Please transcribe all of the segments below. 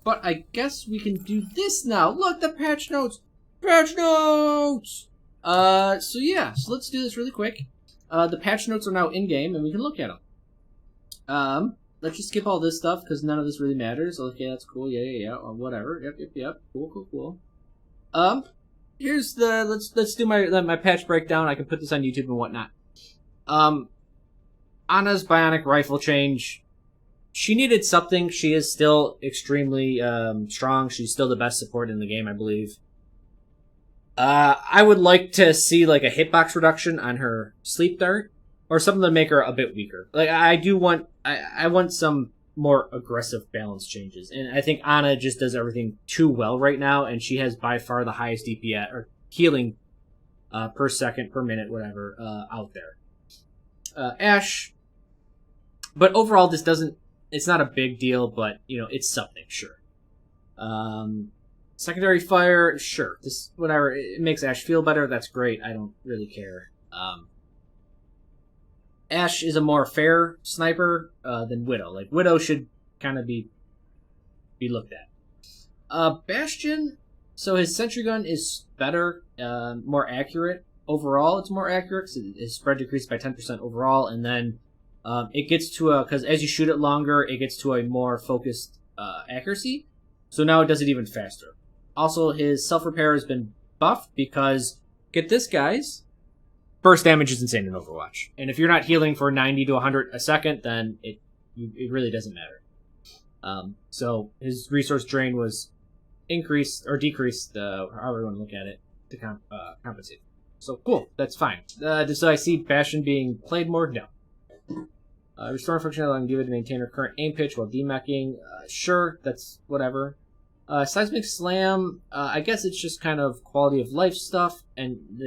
But I guess we can do this now. Look, the patch notes! Patch notes! So yeah, so let's do this really quick. The patch notes are now in-game, and we can look at them. Let's just skip all this stuff, because none of this really matters. Okay, that's cool, yeah, whatever. Yep. Cool. Here's the, let's do my patch breakdown. I can put this on YouTube and whatnot. Ana's bionic rifle change. She needed something. She is still extremely strong. She's still the best support in the game, I believe. I would like to see like a hitbox reduction on her sleep dart, or something to make her a bit weaker. Like I want some more aggressive balance changes, and I think Ana just does everything too well right now, and she has by far the highest DPS or healing per second, per minute, whatever out there. Ashe, but overall this doesn't. It's not a big deal, but, you know, it's something, sure. Secondary fire, sure. This, whatever, it makes Ashe feel better, that's great. I don't really care. Ashe is a more fair sniper than Widow. Like, Widow should kind of be looked at. Bastion, so his sentry gun is better, more accurate. Overall, it's more accurate, because his spread decreased by 10% overall, and then it gets to because as you shoot it longer, it gets to a more focused accuracy. So now it does it even faster. Also, his self-repair has been buffed because, get this, guys, burst damage is insane in Overwatch. And if you're not healing for 90 to 100 a second, then it really doesn't matter. So his resource drain was increased, or decreased, however you want to look at it, to compensate. So cool, that's fine. So I see Bastion being played more? No. Restoring functionality allowing Diva to maintain her current aim pitch while demeching. Sure, that's whatever. Seismic Slam, I guess it's just kind of quality of life stuff, and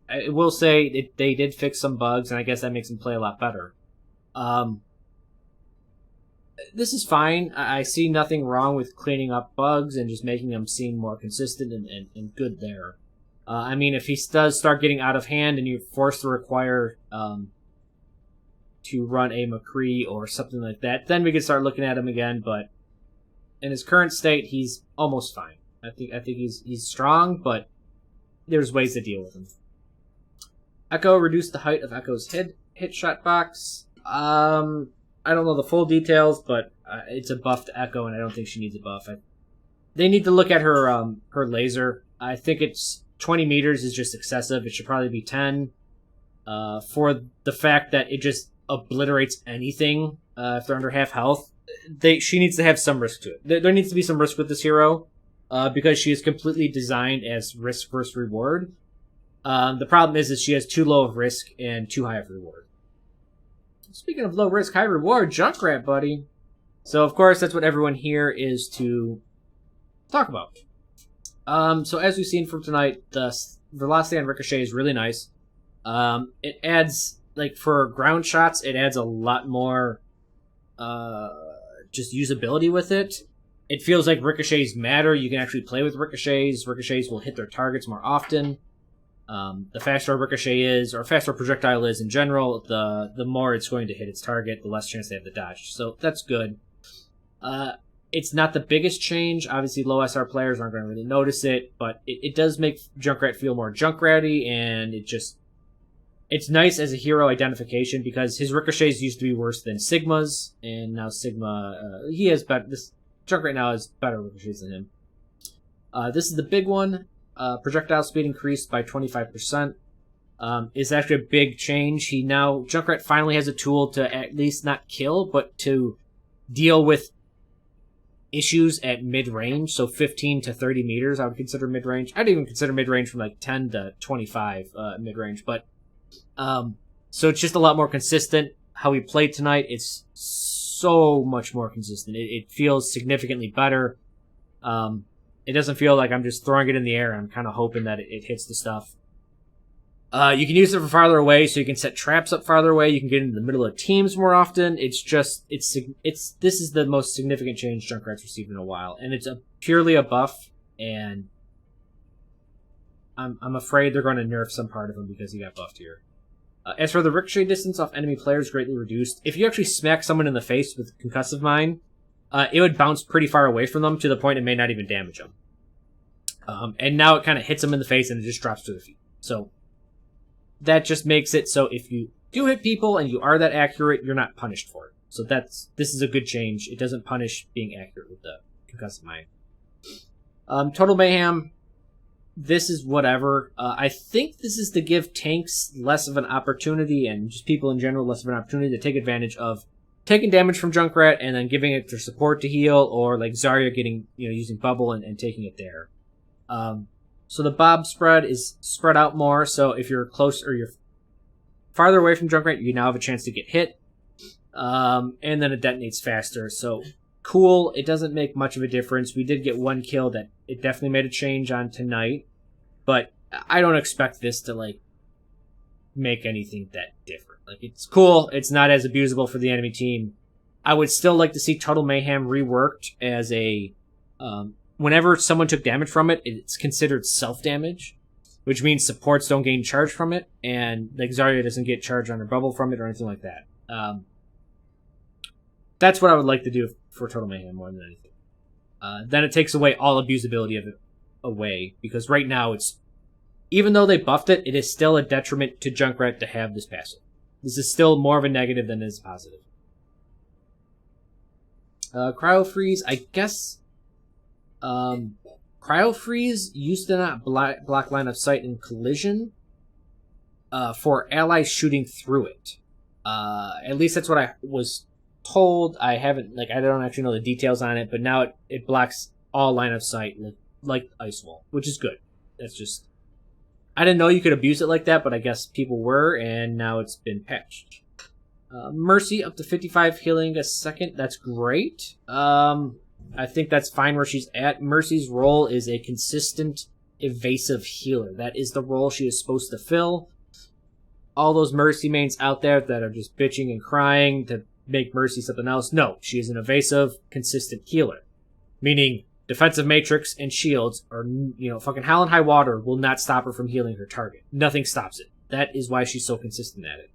I will say they did fix some bugs, and I guess that makes them play a lot better. This is fine. I see nothing wrong with cleaning up bugs and just making them seem more consistent and good there. I mean, if he does start getting out of hand and you're forced to require to run a McCree or something like that, then we can start looking at him again, but in his current state, he's almost fine. I think he's strong, but there's ways to deal with him. Echo reduced the height of Echo's hit shot box. I don't know the full details, but it's a buff to Echo, and I don't think she needs a buff. They need to look at her laser. I think it's 20 meters is just excessive. It should probably be 10. For the fact that it just obliterates anything if they're under half health. She needs to have some risk to it. There needs to be some risk with this hero because she is completely designed as risk versus reward. The problem is she has too low of risk and too high of reward. Speaking of low risk, high reward, Junkrat, buddy. So of course that's what everyone here is to talk about. So as we've seen from tonight, the velocity on Ricochet is really nice. It adds, like, for ground shots, it adds a lot more just usability with it. It feels like ricochets matter. You can actually play with ricochets. Ricochets will hit their targets more often. The faster a ricochet is, or faster a projectile is in general, the more it's going to hit its target, the less chance they have to dodge. So that's good. It's not the biggest change. Obviously, low SR players aren't going to really notice it, but it does make Junkrat feel more Junkrat-y, and it's nice as a hero identification because his ricochets used to be worse than Sigma's, and now Sigma, he has better. This Junkrat now has better ricochets than him. This is the big one. Projectile speed increased by 25%. Is actually a big change. Junkrat finally has a tool to at least not kill, but to deal with issues at mid-range, so 15 to 30 meters I would consider mid-range. I'd even consider mid-range from like 10 to 25 mid-range, but so it's just a lot more consistent. How we played tonight, it's so much more consistent. It feels significantly better. It doesn't feel like I'm just throwing it in the air. I'm kind of hoping that it hits the stuff. You can use it from farther away, so you can set traps up farther away. You can get into the middle of teams more often. This is the most significant change Junkrat's received in a while, and it's purely a buff. And I'm afraid they're going to nerf some part of him because he got buffed here. As for the ricochet distance off enemy players, greatly reduced. If you actually smack someone in the face with concussive mine, it would bounce pretty far away from them to the point it may not even damage them. And now it kind of hits them in the face and it just drops to their feet. So that just makes it so if you do hit people and you are that accurate, you're not punished for it. So this is a good change. It doesn't punish being accurate with the concussive mine. Total Mayhem, this is whatever. I think this is to give tanks less of an opportunity and just people in general less of an opportunity to take advantage of taking damage from Junkrat and then giving it their support to heal, or like Zarya getting, using bubble and taking it there. So the Bob spread is spread out more, so if you're close or you're farther away from Junkrat, you now have a chance to get hit. And then it detonates faster, so cool. It doesn't make much of a difference. We did get one kill that it definitely made a change on tonight, but I don't expect this to make anything that different. It's cool. It's not as abusable for the enemy team. I would still like to see Total Mayhem reworked as a whenever someone took damage from it, it's considered self-damage, which means supports don't gain charge from it, and Zarya doesn't get charge on her bubble from it or anything like that. That's what I would like to do for Total Mayhem more than anything. Then it takes away all abusability of it away, because right now even though they buffed it, it is still a detriment to Junkrat to have this passive. This is still more of a negative than it is positive. Cryofreeze, I guess... Cryofreeze used to not block line of sight in collision for allies shooting through it. At least that's what I was told. I haven't, I don't actually know the details on it, but now it blocks all line of sight like Ice Wall, which is good. That's just... I didn't know you could abuse it like that, but I guess people were, and now it's been patched. Mercy, up to 55 healing a second. That's great. I think that's fine where she's at. Mercy's role is a consistent, evasive healer. That is the role she is supposed to fill. All those Mercy mains out there that are just bitching and crying to make Mercy something else. No, she is an evasive, consistent healer. Meaning, defensive matrix and shields, or, fucking hell and high water will not stop her from healing her target. Nothing stops it. That is why she's so consistent at it.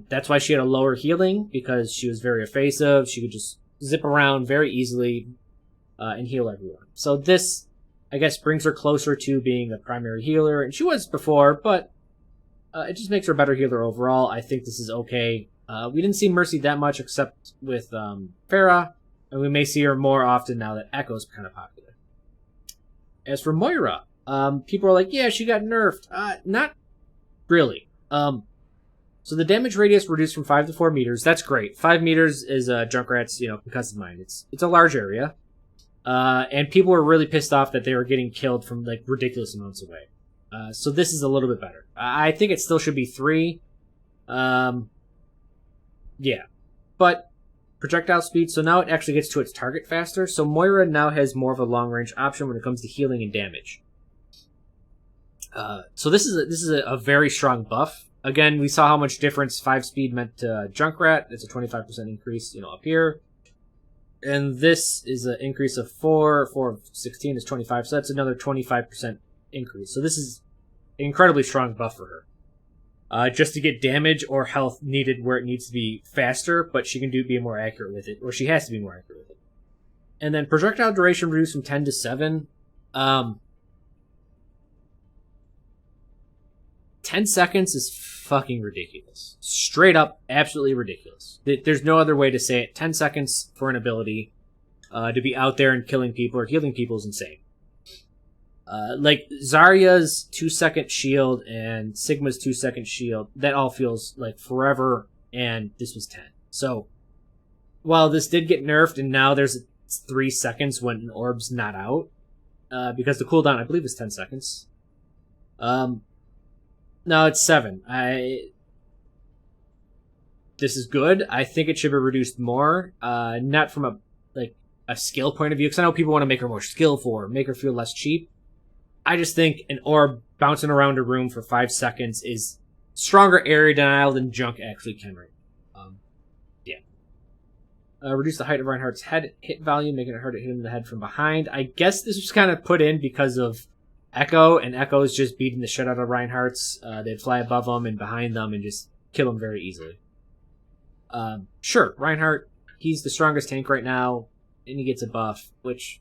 That's why she had a lower healing, because she was very evasive. She could just zip around very easily and heal everyone. So this, I guess, brings her closer to being a primary healer, and she was before, but it just makes her a better healer overall. I think this is okay. We didn't see Mercy that much except with Pharah, and we may see her more often now that Echo's kind of popular. As for Moira, people are like, yeah, she got nerfed. Not really. So the damage radius reduced from 5 to 4 meters. That's great. 5 meters is Junkrat's, concussive mine. It's a large area. And people were really pissed off that they were getting killed from ridiculous amounts away. So this is a little bit better. I think it still should be 3. Yeah. But projectile speed, so now it actually gets to its target faster. So Moira now has more of a long range option when it comes to healing and damage. So this is a very strong buff. Again, we saw how much difference 5 speed meant to Junkrat. It's a 25% increase, up here. And this is an increase of 4. 4 of 16 is 25, so that's another 25% increase. So this is an incredibly strong buff for her. Just to get damage or health needed where it needs to be faster, but she can be more accurate with it, or she has to be more accurate with it. And then projectile duration reduced from 10 to 7. 10 seconds is fucking ridiculous. Straight up, absolutely ridiculous. There's no other way to say it. 10 seconds for an ability to be out there and killing people or healing people is insane. Zarya's 2-second shield and Sigma's 2-second shield, that all feels like forever, and this was 10. So, while this did get nerfed, and now there's 3 seconds when an orb's not out, because the cooldown, I believe, is 10 seconds. No, it's 7. This is good. I think it should be reduced more. Not from a skill point of view, because I know people want to make her more skillful or make her feel less cheap. I just think an orb bouncing around a room for 5 seconds is stronger area denial than Junk actually can right now. Yeah. Reduce the height of Reinhardt's head hit value, making it hard to hit him in the head from behind. I guess this was kind of put in because of Echo, and Echo's just beating the shit out of Reinhardt's. They'd fly above them and behind them and just kill them very easily. Sure, Reinhardt, he's the strongest tank right now, and he gets a buff, which...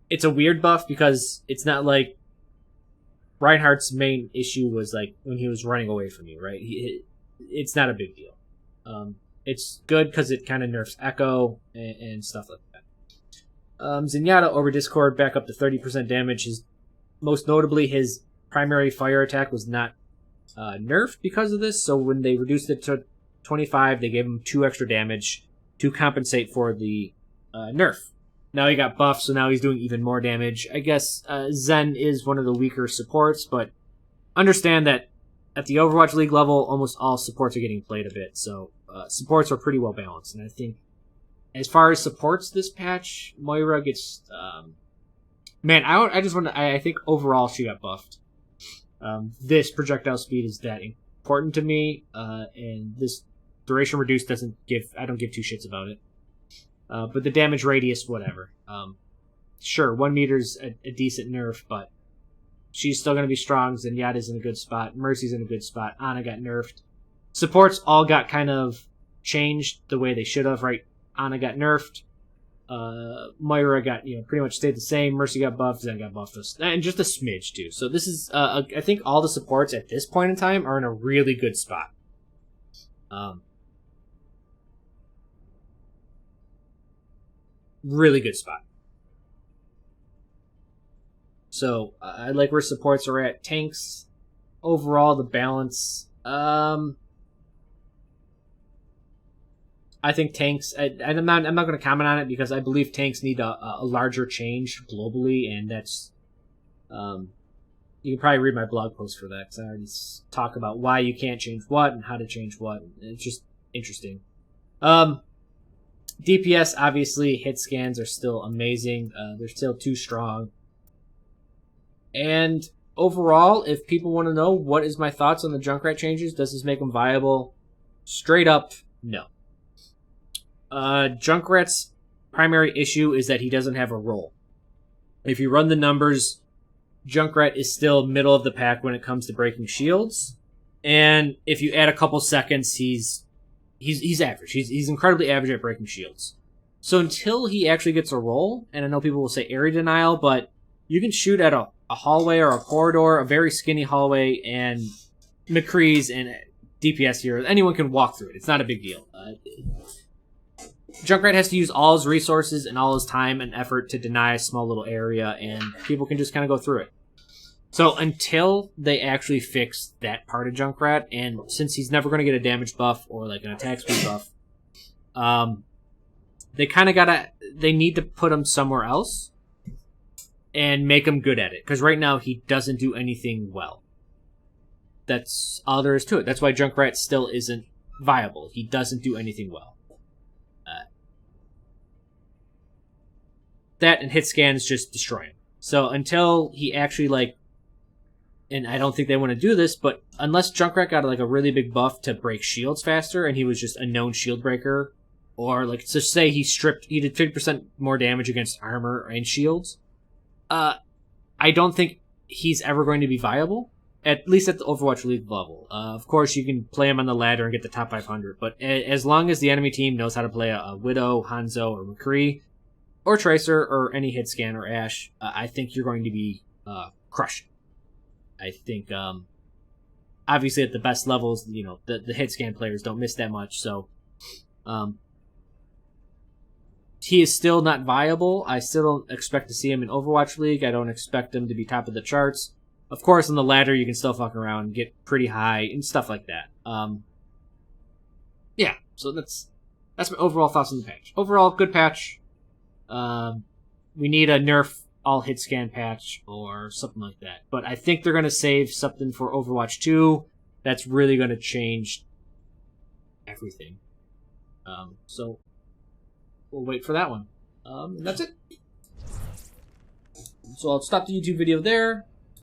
It's a weird buff because it's not like Reinhardt's main issue was like when he was running away from you, right? It's not a big deal. It's good because it kind of nerfs Echo and stuff like that. Zenyatta over Discord back up to 30% damage. Most notably, his primary fire attack was not nerfed because of this, so when they reduced it to 25, they gave him 2 extra damage to compensate for the nerf. Now he got buffed, so now he's doing even more damage. I guess Zen is one of the weaker supports, but understand that at the Overwatch League level, almost all supports are getting played a bit, so supports are pretty well balanced. And I think as far as supports this patch, Moira gets... I think overall she got buffed. This projectile speed is that important to me, and this duration reduced I don't give 2 shits about it. But the damage radius, whatever. Sure, 1 meter's a decent nerf, but she's still going to be strong. Zenyatta's in a good spot. Mercy's in a good spot. Ana got nerfed. Supports all got kind of changed the way they should have, right? Ana got nerfed. Moira got, pretty much stayed the same. Mercy got buffed. Zen got buffed. And just a smidge, too. So this is, I think all the supports at this point in time are in a really good spot. Really good spot. So, I like where supports are at. Tanks, overall, the balance. I think tanks, I'm not going to comment on it because I believe tanks need a larger change globally, and that's, you can probably read my blog post for that, because I already talk about why you can't change what and how to change what. It's just interesting. DPS, obviously, hit scans are still amazing. They're still too strong. And overall, if people want to know what is my thoughts on the Junkrat changes, does this make them viable? Straight up, no. Junkrat's primary issue is that he doesn't have a role. If you run the numbers, Junkrat is still middle of the pack when it comes to breaking shields. And if you add a couple seconds, he's average. He's incredibly average at breaking shields. So until he actually gets a role, and I know people will say area denial, but you can shoot at a hallway or a corridor, a very skinny hallway, and McCree's and DPS here, anyone can walk through it. It's not a big deal. Junkrat has to use all his resources and all his time and effort to deny a small little area, and people can just kind of go through it. So until they actually fix that part of Junkrat, and since he's never going to get a damage buff or like an attack speed buff, they need to put him somewhere else and make him good at it. Because right now he doesn't do anything well. That's all there is to it. That's why Junkrat still isn't viable. He doesn't do anything well. That and hit scans just destroy him. So until he actually and I don't think they want to do this, but unless Junkrat got a really big buff to break shields faster and he was just a known shield breaker, or so say he did 50% more damage against armor and shields, I don't think he's ever going to be viable, at least at the Overwatch League level. Of course, you can play him on the ladder and get the top 500, but as long as the enemy team knows how to play a Widow, Hanzo, or McCree, or Tracer, or any hit scan or Ashe, I think you're going to be crushed. I think, obviously at the best levels, the hit scan players don't miss that much, so he is still not viable. I still don't expect to see him in Overwatch League. I don't expect him to be top of the charts. Of course, on the ladder, you can still fuck around and get pretty high and stuff like that. Yeah, so that's my overall thoughts on the patch. Overall, good patch. We need a nerf all hit scan patch or something like that. But I think they're going to save something for Overwatch 2 that's really going to change everything. So we'll wait for that one. And that's it. So I'll stop the YouTube video there.